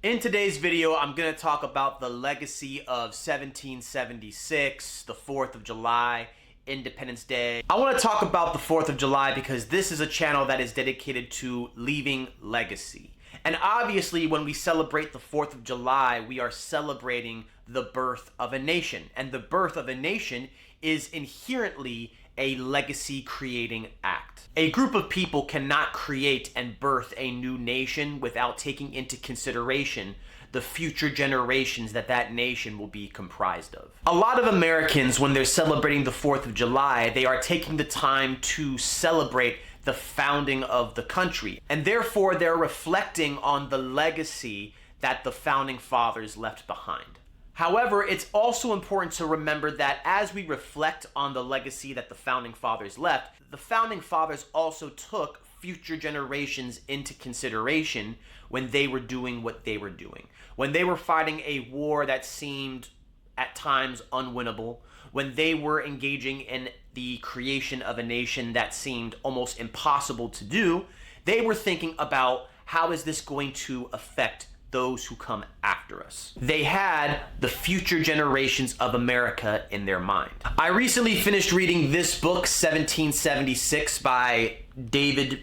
In today's video, I'm going to talk about the legacy of 1776, the 4th of July, Independence Day. I want to talk about the 4th of July because this is a channel that is dedicated to leaving legacy. And obviously, when we celebrate the 4th of July, we are celebrating the birth of a nation. And the birth of a nation is inherently a legacy-creating act. A group of people cannot create and birth a new nation without taking into consideration the future generations that that nation will be comprised of. A lot of Americans, when they're celebrating the 4th of July, they are taking the time to celebrate the founding of the country, and therefore they're reflecting on the legacy that the founding fathers left behind. However, it's also important to remember that as we reflect on the legacy that the founding fathers left, the founding fathers also took future generations into consideration when they were doing what they were doing. When they were fighting a war that seemed at times unwinnable, when they were engaging in the creation of a nation that seemed almost impossible to do, they were thinking about how is this going to affect those who come after us. They had the future generations of America in their mind. I recently finished reading this book, 1776, by David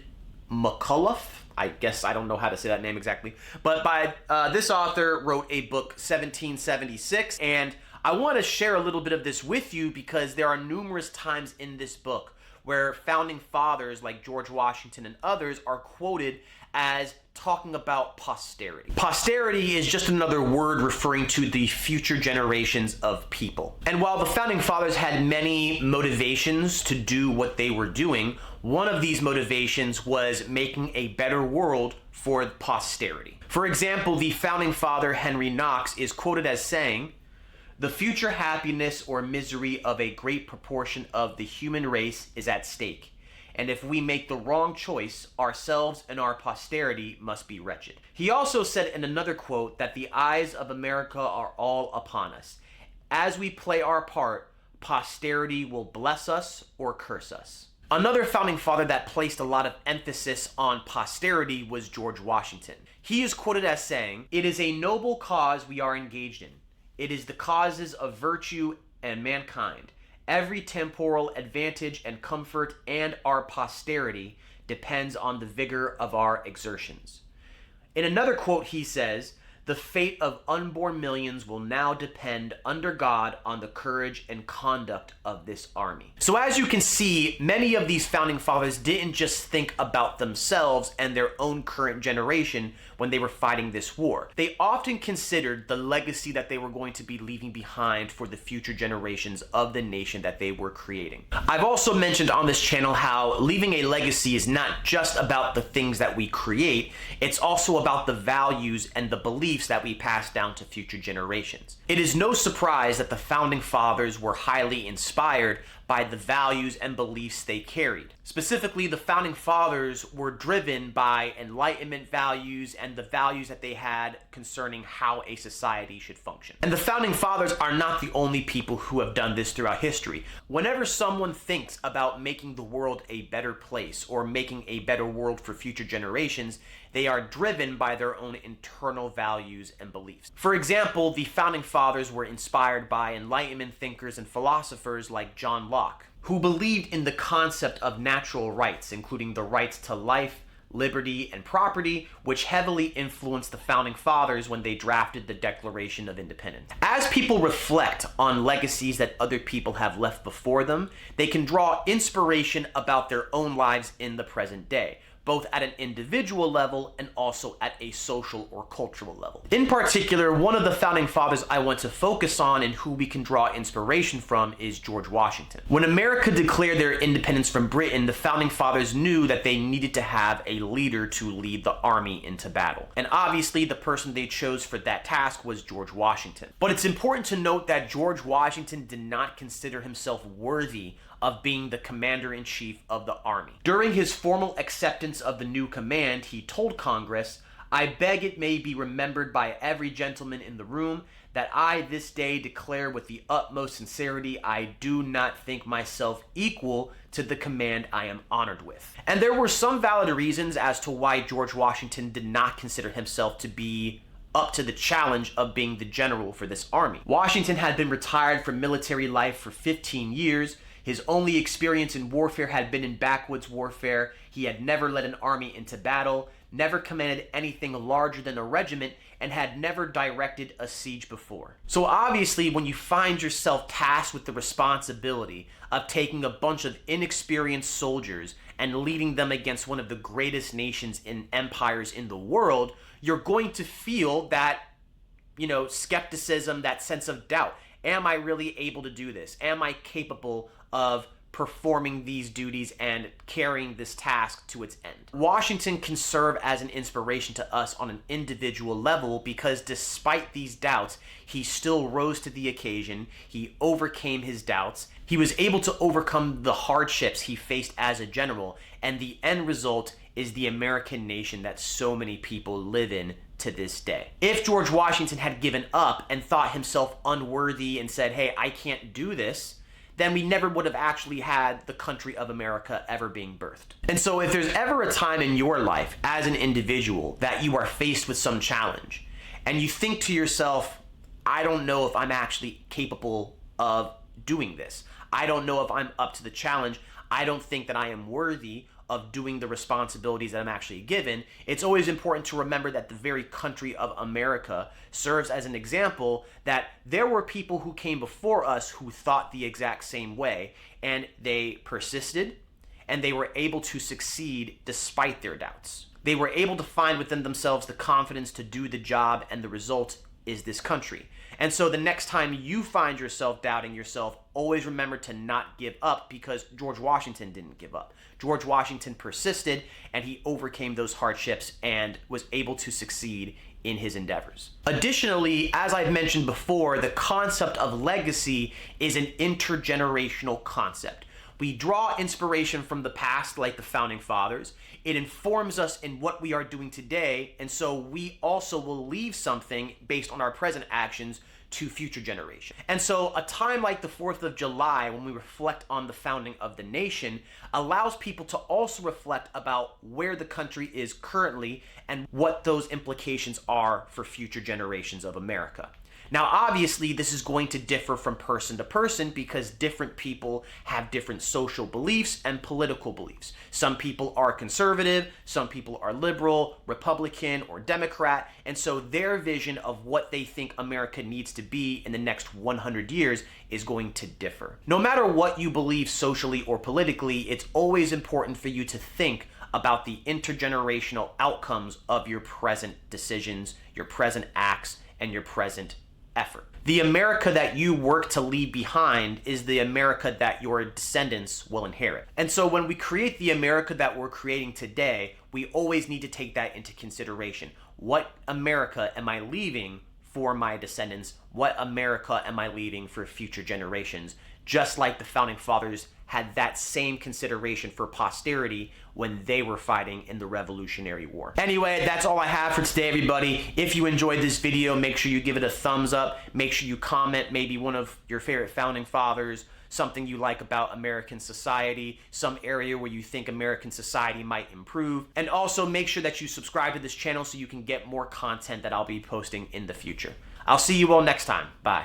McCullough. I guess I don't know how to say that name exactly, but by this author wrote a book, 1776, and I want to share a little bit of this with you because there are numerous times in this book where founding fathers like George Washington and others are quoted as talking about posterity. Posterity is just another word referring to the future generations of people. And while the founding fathers had many motivations to do what they were doing, one of these motivations was making a better world for posterity. For example, the founding father Henry Knox is quoted as saying, "The future happiness or misery of a great proportion of the human race is at stake. And if we make the wrong choice, ourselves and our posterity must be wretched." He also said in another quote that the eyes of America are all upon us. As we play our part, posterity will bless us or curse us. Another founding father that placed a lot of emphasis on posterity was George Washington. He is quoted as saying, "It is a noble cause we are engaged in. It is the causes of virtue and mankind. Every temporal advantage and comfort and our posterity depends on the vigor of our exertions." In another quote, he says, "The fate of unborn millions will now depend under God on the courage and conduct of this army." So as you can see, many of these founding fathers didn't just think about themselves and their own current generation when they were fighting this war. They often considered the legacy that they were going to be leaving behind for the future generations of the nation that they were creating. I've also mentioned on this channel how leaving a legacy is not just about the things that we create, it's also about the values and the beliefs that we pass down to future generations. It is no surprise that the founding fathers were highly inspired by the values and beliefs they carried. Specifically, the founding fathers were driven by Enlightenment values and the values that they had concerning how a society should function. And the founding fathers are not the only people who have done this throughout history. Whenever someone thinks about making the world a better place or making a better world for future generations, they are driven by their own internal values and beliefs. For example, the founding fathers were inspired by Enlightenment thinkers and philosophers like John Locke, who believed in the concept of natural rights, including the rights to life, liberty, and property, which heavily influenced the founding fathers when they drafted the Declaration of Independence. As people reflect on legacies that other people have left before them, they can draw inspiration about their own lives in the present day, both at an individual level and also at a social or cultural level. In particular, one of the founding fathers I want to focus on and who we can draw inspiration from is George Washington. When America declared their independence from Britain, the founding fathers knew that they needed to have a leader to lead the army into battle. And obviously, the person they chose for that task was George Washington. But it's important to note that George Washington did not consider himself worthy of being the commander-in-chief of the army. During his formal acceptance of the new command, he told Congress, "I beg it may be remembered by every gentleman in the room that I this day declare with the utmost sincerity I do not think myself equal to the command I am honored with." And there were some valid reasons as to why George Washington did not consider himself to be up to the challenge of being the general for this army. Washington had been retired from military life for 15 years. His only experience in warfare had been in backwoods warfare. He had never led an army into battle, never commanded anything larger than a regiment, and had never directed a siege before. So obviously, when you find yourself tasked with the responsibility of taking a bunch of inexperienced soldiers and leading them against one of the greatest nations and empires in the world, you're going to feel that, skepticism, that sense of doubt. Am I really able to do this? Am I capable of performing these duties and carrying this task to its end? Washington can serve as an inspiration to us on an individual level because despite these doubts, he still rose to the occasion. He overcame his doubts. He was able to overcome the hardships he faced as a general, and the end result is the American nation that so many people live in to this day. If George Washington had given up and thought himself unworthy and said, hey, I can't do this, then we never would have actually had the country of America ever being birthed. And so if there's ever a time in your life as an individual that you are faced with some challenge and you think to yourself, I don't know if I'm actually capable of doing this. I don't know if I'm up to the challenge. I don't think that I am worthy of doing the responsibilities that I'm actually given. It's always important to remember that the very country of America serves as an example that there were people who came before us who thought the exact same way, and they persisted, and they were able to succeed despite their doubts. They were able to find within themselves the confidence to do the job, and the result is this country. And so the next time you find yourself doubting yourself, always remember to not give up, because George Washington didn't give up. George Washington persisted, and he overcame those hardships and was able to succeed in his endeavors. Additionally, as I've mentioned before, the concept of legacy is an intergenerational concept. We draw inspiration from the past, like the Founding Fathers. It informs us in what we are doing today, and so we also will leave something based on our present actions to future generations. And so a time like the 4th of July, when we reflect on the founding of the nation, allows people to also reflect about where the country is currently and what those implications are for future generations of America. Now, obviously, this is going to differ from person to person because different people have different social beliefs and political beliefs. Some people are conservative, some people are liberal, Republican, or Democrat, and so their vision of what they think America needs to be in the next 100 years is going to differ. No matter what you believe socially or politically, it's always important for you to think about the intergenerational outcomes of your present decisions, your present acts, and your present effort. The America that you work to leave behind is the America that your descendants will inherit. And so when we create the America that we're creating today, we always need to take that into consideration. What America am I leaving for my descendants? What America am I leaving for future generations? Just like the Founding Fathers had that same consideration for posterity when they were fighting in the Revolutionary War. Anyway, that's all I have for today, everybody. If you enjoyed this video, make sure you give it a thumbs up. Make sure you comment maybe one of your favorite Founding Fathers, something you like about American society, some area where you think American society might improve. And also make sure that you subscribe to this channel so you can get more content that I'll be posting in the future. I'll see you all next time. Bye.